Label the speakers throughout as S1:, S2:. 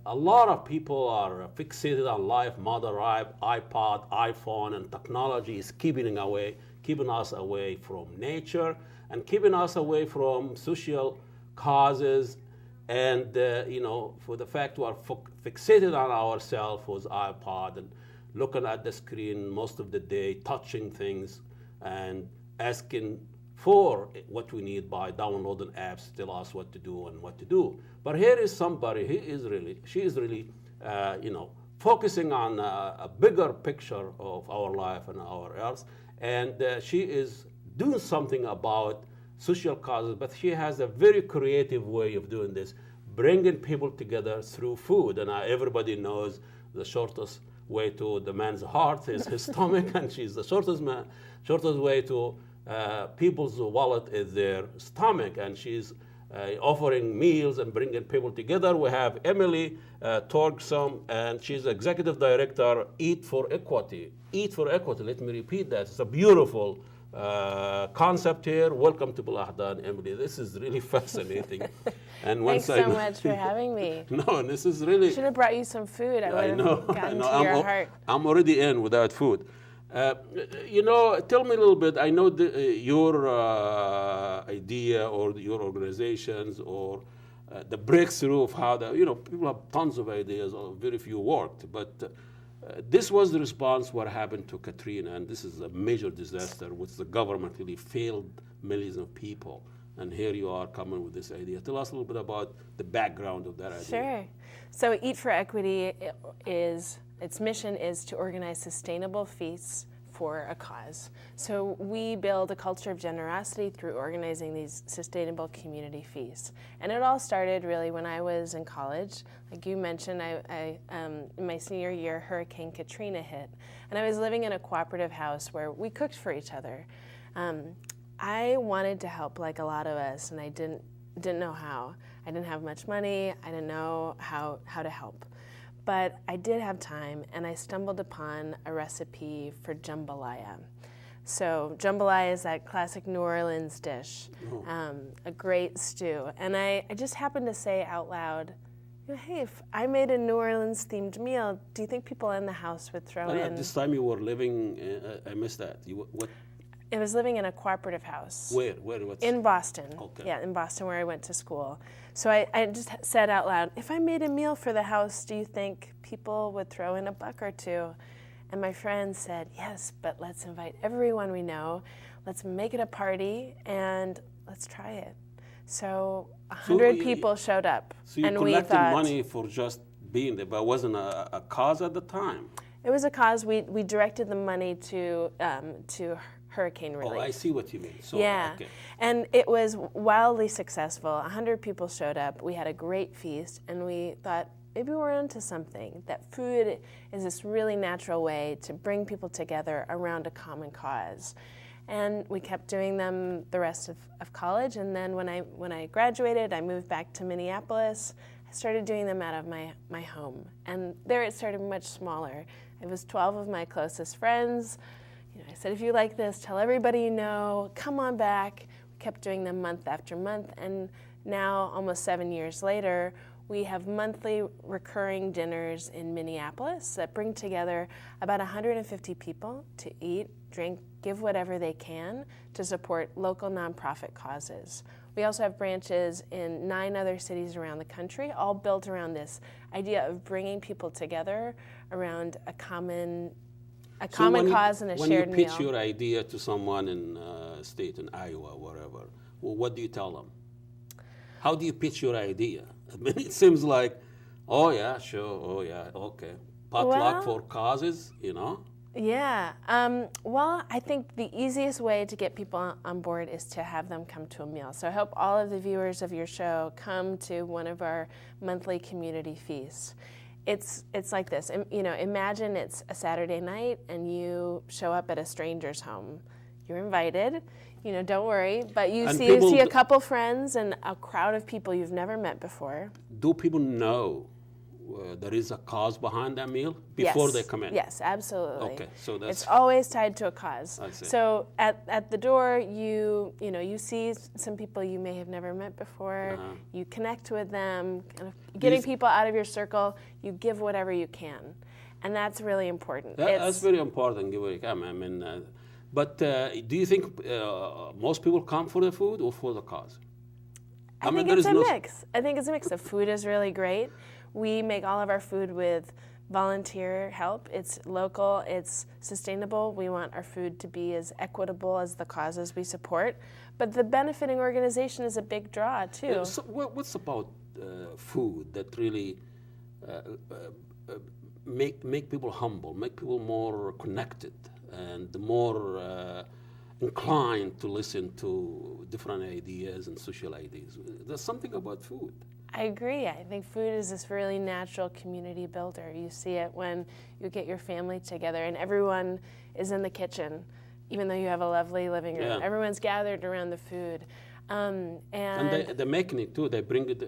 S1: a lot of people are fixated on life, mother, iPod, iPhone, and technology is keeping us away from nature and keeping us away from social causes. And for the fact we are fixated on ourselves with iPod and looking at the screen most of the day, touching things and asking for what we need by downloading apps to tell us what to do and what to do. But here is somebody, she is really, focusing on a bigger picture of our life and our earth. And she is doing something about social causes, but she has a very creative way of doing this, bringing people together through food. And everybody knows the shortest way to the man's heart is his stomach, and she's the shortest way to people's wallet is their stomach, and she's offering meals and bringing people together. We have Emily Torgrimson, and she's executive director, Eat for Equity. Eat for Equity, let me repeat that. It's a beautiful concept here. Welcome to BelAhdan, Emily. This is really fascinating. And
S2: Thanks so much for having me.
S1: No, this is really...
S2: Should have brought you some food. I would have gotten to your heart.
S1: I'm already in without food. Tell me a little bit. I know your idea or your organizations or the breakthrough of how people have tons of ideas, very few worked, but this was the response what happened to Katrina, and this is a major disaster which the government really failed millions of people. And here you are coming with this idea. Tell us a little bit about the background of that idea.
S2: Sure. So Eat for Equity its mission is to organize sustainable feasts for a cause. So we build a culture of generosity through organizing these sustainable community feasts. And it all started really when I was in college. Like you mentioned, in my senior year, Hurricane Katrina hit. And I was living in a cooperative house where we cooked for each other. I wanted to help like a lot of us, and I didn't know how. I didn't have much money. I didn't know how to help. But I did have time, and I stumbled upon a recipe for jambalaya. So jambalaya is that classic New Orleans dish, a great stew. And I just happened to say out loud, hey, if I made a New Orleans-themed meal, do you think people in the house would throw in?
S1: At this time you were living, I missed that. What?
S2: I was living in a cooperative house.
S1: Where? What's...
S2: In Boston.
S1: Okay.
S2: Yeah, in Boston where I went to school. So I just said out loud, if I made a meal for the house, do you think people would throw in $1 or $2? And my friend said, yes, but let's invite everyone we know. Let's make it a party and let's try it. So 100 people showed up.
S1: So you collected money for just being there, but it wasn't a cause at the time?
S2: It was a cause. We directed the money to hurricane relief.
S1: Oh, I see what you mean. So,
S2: yeah,
S1: okay.
S2: And it was wildly successful. 100 people showed up. We had a great feast, and we thought maybe we're onto something, that food is this really natural way to bring people together around a common cause. And we kept doing them the rest of college, and then when I graduated, I moved back to Minneapolis. I started doing them out of my home, and there it started much smaller. It was 12 of my closest friends. I said, if you like this, tell everybody you know, come on back. We kept doing them month after month, and now, almost 7 years later, we have monthly recurring dinners in Minneapolis that bring together about 150 people to eat, drink, give whatever they can to support local nonprofit causes. We also have branches in 9 other cities around the country, all built around this idea of bringing people together around a common cause and a shared meal.
S1: When you pitch your idea to someone in state, in Iowa, wherever, what do you tell them? How do you pitch your idea? I mean, it seems like, oh yeah, sure, oh yeah, okay. Potluck for causes,
S2: Yeah, well, I think the easiest way to get people on board is to have them come to a meal. So I hope all of the viewers of your show come to one of our monthly community feasts. It's like this, imagine it's a Saturday night and you show up at a stranger's home. You're invited, don't worry, but you see a couple friends and a crowd of people you've never met before.
S1: Do people know there is a cause behind that meal before they come in?
S2: Yes, absolutely.
S1: Okay, so that's...
S2: It's always tied to a cause.
S1: I see.
S2: So at the door, you see some people you may have never met before. You connect with them, kind of getting people out of your circle. You give whatever you can, and that's really important.
S1: That's very important. Give what you can. I mean, but do you think most people come for the food or for the cause?
S2: I think it's a mix. I think it's a mix. The food is really great. We make all of our food with volunteer help. It's local, it's sustainable. We want our food to be as equitable as the causes we support. But the benefiting organization is a big draw, too.
S1: Yeah, so what's about food that really make people humble, make people more connected and more inclined to listen to different ideas and social ideas? There's something about food.
S2: I agree. I think food is this really natural community builder. You see it when you get your family together and everyone is in the kitchen, even though you have a lovely living room. Yeah. Everyone's gathered around the food. And
S1: they're making it too. They bring it.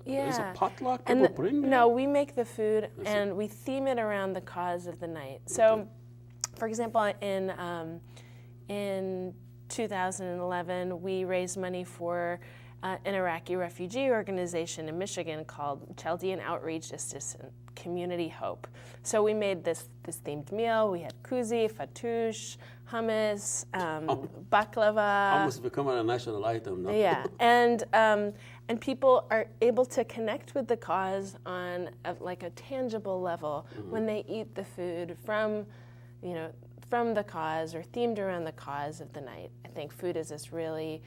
S1: Is it potluck? People bring it?
S2: No, we make the food and we theme it around the cause of the night. So, for example, in 2011, we raised money for an Iraqi refugee organization in Michigan called Chaldean Outreach Assistant Community Hope. So we made this themed meal. We had kuzi, fatoush, hummus, baklava.
S1: Hummus becoming a national item now.
S2: Yeah, and people are able to connect with the cause on like a tangible level when they eat the food from the cause or themed around the cause of the night. I think food is this really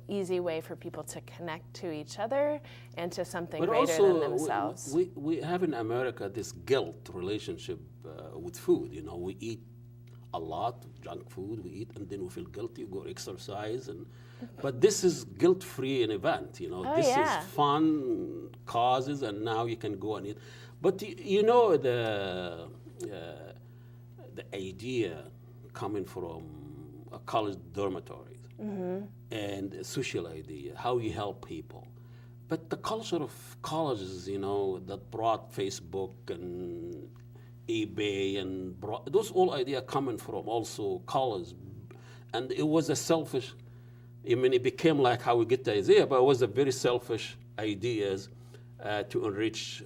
S2: easy way for people to connect to each other and to something greater than themselves.
S1: We have in America this guilt relationship with food. We eat a lot of junk food, we eat, and then we feel guilty, go exercise. But this is guilt-free an event. This is fun causes, and now you can go and eat. But the idea coming from a college dormitories and a social idea, how you help people. But the culture of colleges, that brought Facebook and eBay and those all ideas coming from also college. And it was a selfish, it became like how we get the idea, but it was a very selfish ideas to enrich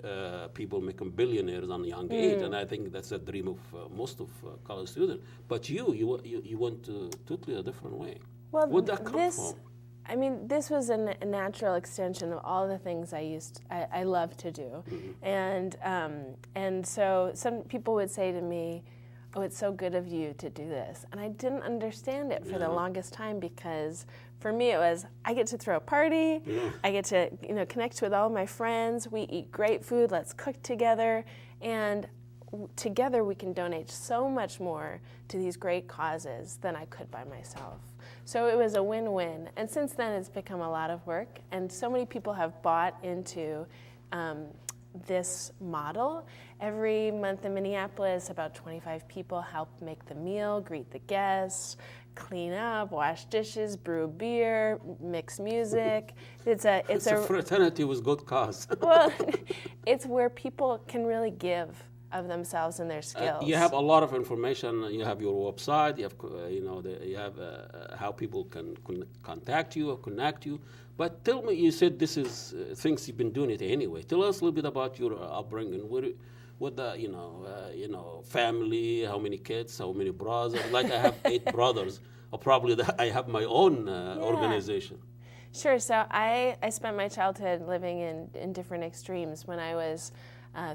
S1: people, make them billionaires on a young age, and I think that's a dream of most of college students. But you went to totally a different way.
S2: Well,
S1: where'd that come from?
S2: This was a natural extension of all the things I love to do, and so some people would say to me, "Oh, it's so good of you to do this," and I didn't understand it for the longest time because for me it was I get to throw a party, I get to connect with all my friends, we eat great food, let's cook together, and together we can donate so much more to these great causes than I could by myself. So it was a win-win, and since then it's become a lot of work, and so many people have bought into this model. Every month in Minneapolis, about 25 people help make the meal, greet the guests, clean up, wash dishes, brew beer, mix music. It's a
S1: fraternity with good cause.
S2: Well, it's where people can really give of themselves and their skills.
S1: You have a lot of information. You have your website. You have how people can contact you or connect you. But tell me, you said this is things you've been doing it anyway. Tell us a little bit about your upbringing. What the family? How many kids? How many brothers? Like I have 8 brothers. Or probably I have my own organization.
S2: Sure. So I spent my childhood living in different extremes. When I was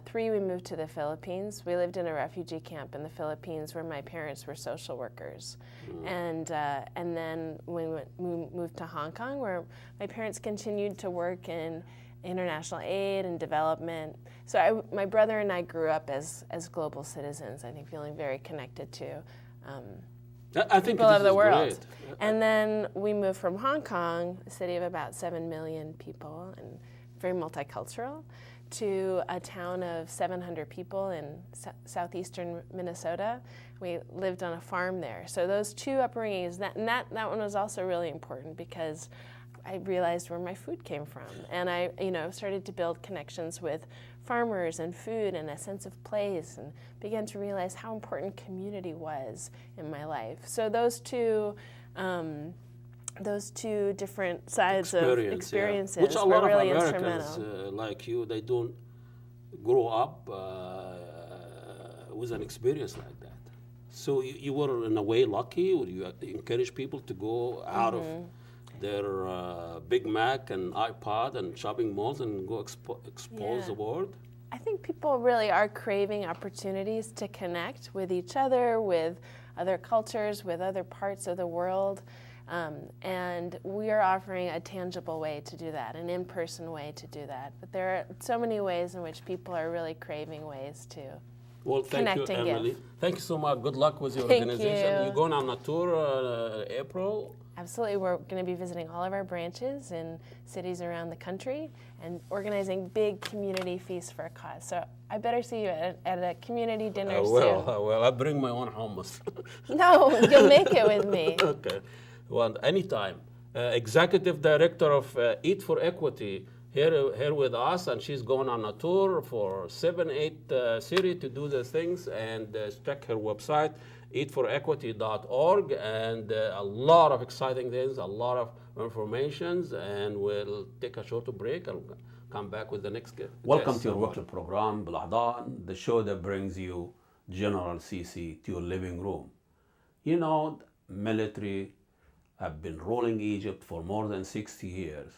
S2: 3, we moved to the Philippines. We lived in a refugee camp in the Philippines where my parents were social workers. And then we moved to Hong Kong where my parents continued to work in international aid and development. So my brother and I grew up as global citizens, I think feeling very connected to people of the world.
S1: Great.
S2: And then we moved from Hong Kong, a city of about 7 million people and very multicultural, to a town of 700 people in southeastern Minnesota. We lived on a farm there. So those 2 upbringings, that one was also really important because I realized where my food came from, and I started to build connections with farmers and food and a sense of place, and began to realize how important community was in my life. So those two different sides of experiences
S1: which a
S2: were
S1: lot
S2: really
S1: of Americans
S2: instrumental.
S1: like you, they don't grow up with an experience like that. So you were in a way lucky, or you encourage people to go out of their Big Mac and iPod and shopping malls and go expose the world?
S2: I think people really are craving opportunities to connect with each other, with other cultures, with other parts of the world. And we are offering a tangible way to do that, an in-person way to do that. But there are so many ways in which people are really craving ways to
S1: thank you, Emily. Thank you so much. Good luck with your organization. You're going on a tour April?
S2: Absolutely. We're going to be visiting all of our branches in cities around the country and organizing big community feasts for a cause. So I better see you at a community dinner soon.
S1: Well, I'll bring my own hummus.
S2: No, you'll make it with me.
S1: Okay. Well, anytime. Executive Director of Eat for Equity here with us, and she's going on a tour for 7-8 cities to do the things, and check her website, eatforequity.org, and a lot of exciting things, a lot of information, and we'll take a short break and come back with the next guest.
S3: Welcome to your weekly program, BelAhdan, the show that brings you General Sisi to your living room. You know, military have been ruling Egypt for more than 60 years.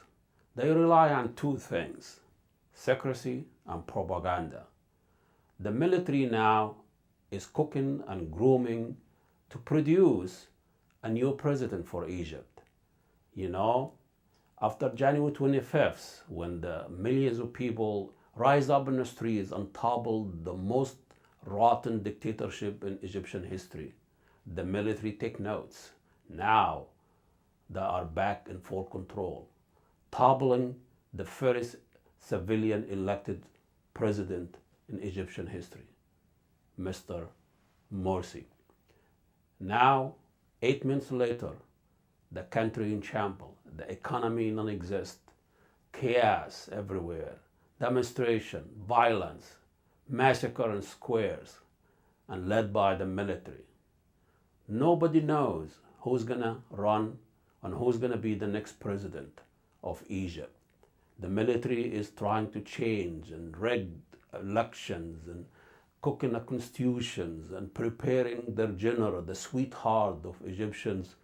S3: They rely on two things, secrecy and propaganda. The military now is cooking and grooming to produce a new president for Egypt. You know, after January 25th, when the millions of people rise up in the streets and topple the most rotten dictatorship in Egyptian history, the military take notes. Now they are back in full control, toppling the first civilian elected president in Egyptian history, Mr. Morsi. Now, 8 months later, the country in shambles, the economy non-existent, chaos everywhere, demonstration, violence, massacre in squares, and led by the military. Nobody knows who's gonna run and who's gonna be the next president of Egypt. The military is trying to change and rig elections and cooking the constitutions and preparing their general, the sweetheart of Egyptians,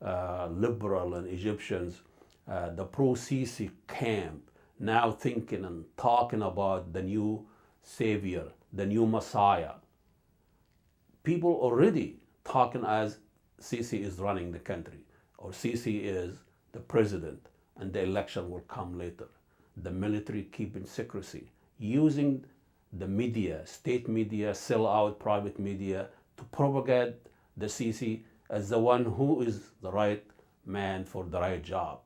S3: liberal and Egyptians, the pro-Sisi camp, now thinking and talking about the new savior, the new Messiah. People already talking as Sisi is running the country, or Sisi is the president, and the election will come later. The military keeping secrecy, using the media, state media, sell out private media to propagate the Sisi as the one who is the right man for the right job.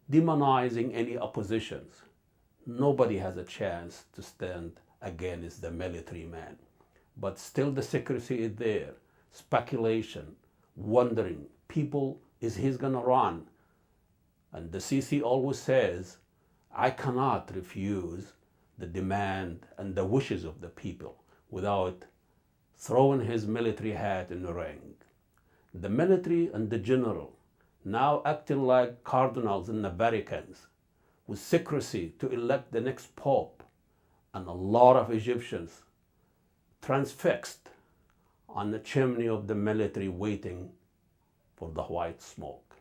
S3: Demonizing any oppositions. Nobody has a chance to stand against the military man. But still the secrecy is there. Speculation, wondering, people, is he's gonna run? And the Sisi always says, I cannot refuse the demand and the wishes of the people without throwing his military hat in the ring. The military and the general now acting like cardinals in the Vatican with secrecy to elect the next pope, and a lot of Egyptians transfixed on the chimney of the military waiting for the white smoke.